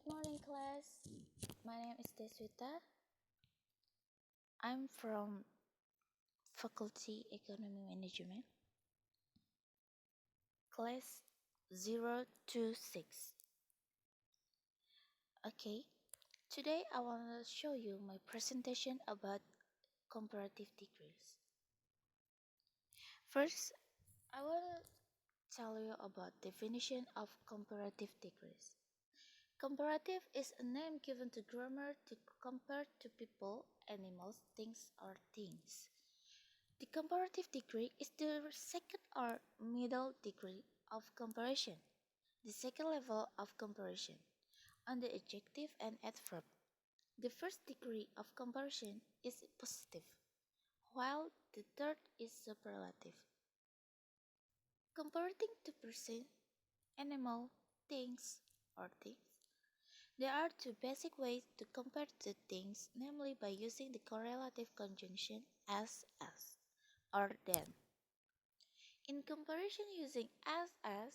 Morning class, my name is Deswita. I'm from Faculty Economy Management, class 026. Okay, today I want to show you my presentation about comparative degrees. First, I want to tell you about definition of comparative degrees. Comparative is a name given to grammar to compare to people, animals, things, or things. The comparative degree is the second or middle degree of comparison, the second level of comparison, on the adjective and adverb. The first degree of comparison is positive, while the third is superlative. Comparing to person, animal, things, or things. There are two basic ways to compare two things, namely by using the correlative conjunction as or than. In comparison using as,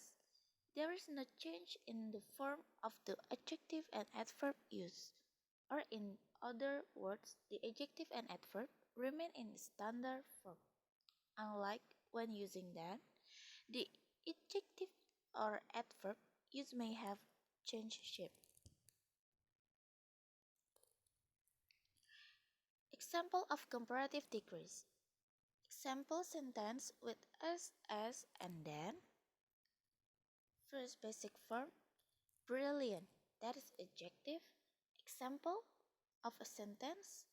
there is no change in the form of the adjective and adverb used, or in other words, the adjective and adverb remain in the standard form. Unlike when using than, the adjective or adverb used may have changed shape. Example of comparative degrees. Example sentence with as, and then. First basic form, brilliant, that is adjective. Example of a sentence,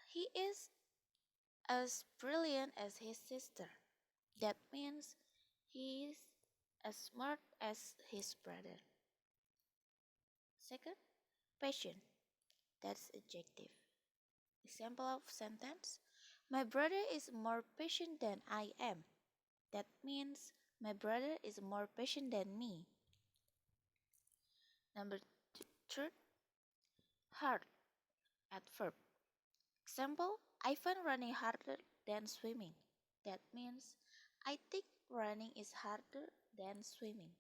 he is as brilliant as his sister. That means he is as smart as his brother. Second, patient, that's adjective. Example of sentence, my brother is more patient than I am. That means my brother is more patient than me. Number third, hard, adverb. Example, I find running harder than swimming. That means I think running is harder than swimming.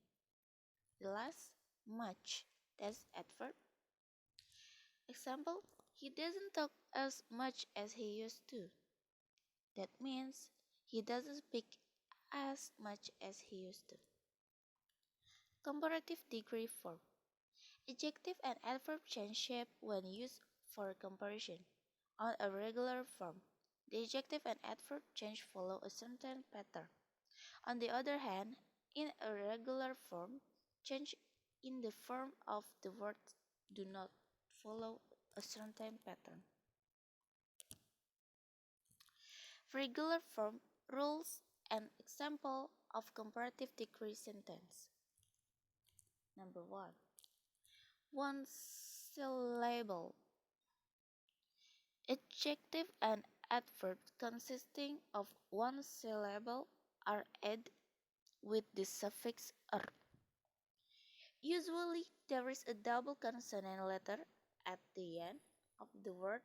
The last, much, that's adverb. Example, he doesn't talk as much as he used to. That means he doesn't speak as much as he used to. Comparative degree form. Adjective and adverb change shape when used for comparison. On a regular form, the adjective and adverb change follow a certain pattern. On the other hand, in a regular form, change in the form of the words do not follow a certain pattern. Regular form rules and example of comparative degree sentence. Number 1. One syllable. Adjective and adverb consisting of one syllable are added with the suffix "er". Usually, there is a double consonant letter at the end of the word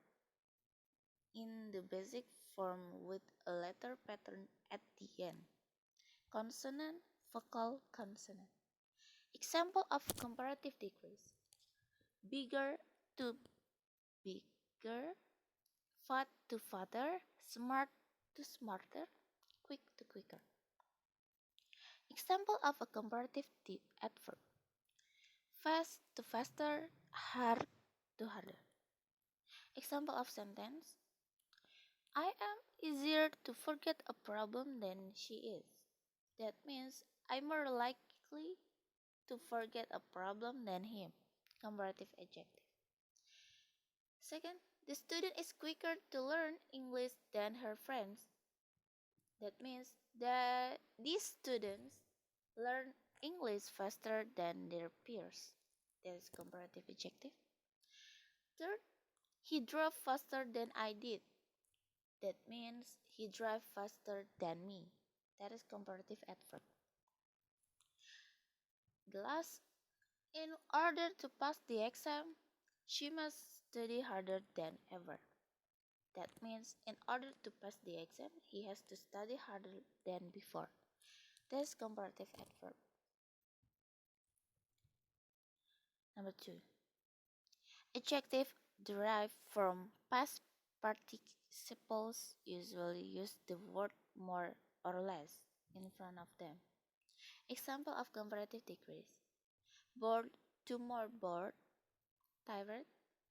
in the basic form with a letter pattern at the end. Consonant, vocal, consonant. Example of comparative degrees. Bigger to bigger, fat to fatter, smart to smarter, quick to quicker. Example of a comparative adverb. Fast to faster, hard to harder. Example of sentence. I am easier to forget a problem than she is. That means I'm more likely to forget a problem than him. Comparative adjective. Second, the student is quicker to learn English than her friends. That means that these students learn English faster than their peers. That is comparative adjective. Third, he drove faster than I did. That means he drove faster than me. That is comparative adverb. The last, in order to pass the exam, she must study harder than ever. That means in order to pass the exam, he has to study harder than before. That is comparative adverb. Number 2. Adjective derived from past participles usually use the word more or less in front of them. Example of comparative decrease. Bored to more bored, tired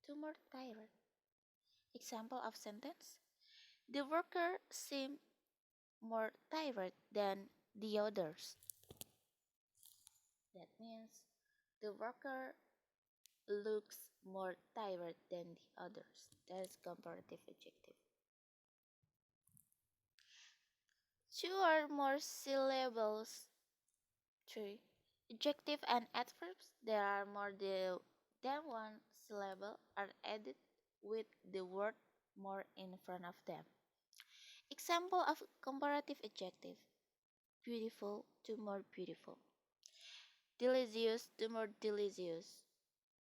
to more tired. Example of sentence. The worker seemed more tired than the others. That means the worker looks more tired than the others. That is comparative adjective. Two or more syllables. 3. Adjective and adverbs. There are more than one syllable are added with the word more in front of them. Example of comparative adjective. Beautiful to more beautiful. Delicious to more delicious.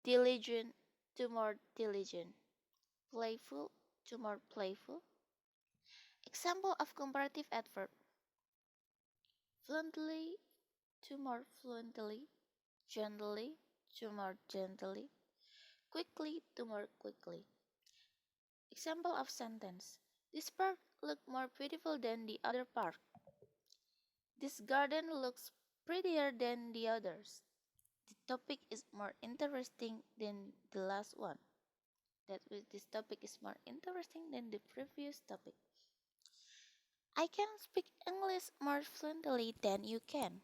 Diligent to more diligent. Playful to more playful. Example of comparative adverb. Fluently to more fluently. Gently to more gently. Quickly to more quickly. Example of sentence. This park looked more beautiful than the other park. This garden looks prettier than the others. The topic is more interesting than the last one. That means this topic is more interesting than the previous topic. I can speak English more fluently than you can.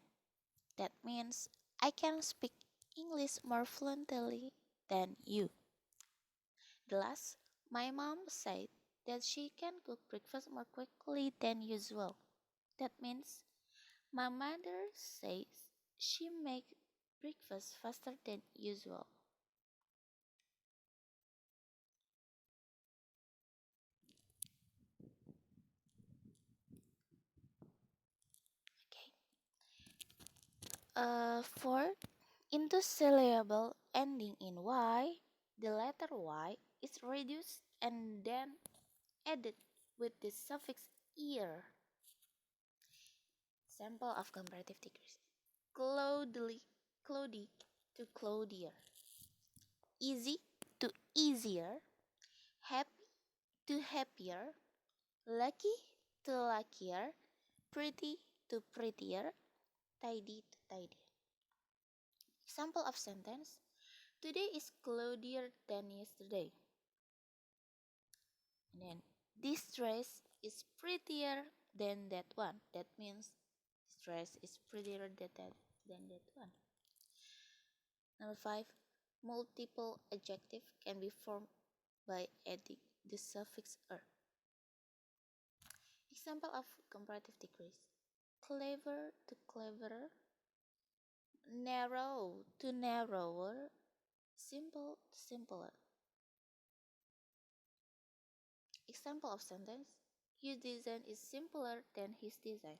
That means I can speak English more fluently than you. The last, my mom said that she can cook breakfast more quickly than usual. That means my mother says she makes breakfast faster than usual. Okay. 4. Into syllable ending in Y, the letter Y is reduced and then added with the suffix ear. Example of comparative decrease. Clothy, clothy to clothier. Easy to easier. Happy to happier. Lucky to luckier. Pretty to prettier. Tidy to tidier. Example of sentence. Today is cloudier than yesterday. And then this dress is prettier than that one. That means this dress is prettier than that one. Number 5. Multiple adjective can be formed by adding the suffix er. Example of comparative decrease. Clever to cleverer. Narrow to narrower. Simple to simpler. Example of sentence. Your design is simpler than his design.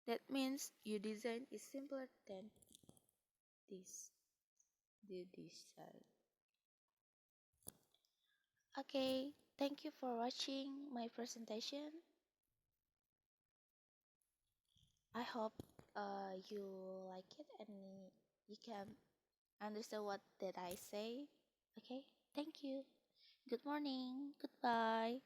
That means your design is simpler than this the design. Okay, thank you for watching my presentation. I hope you like it and you can understand what did I say. Okay, thank you. Good morning. Goodbye.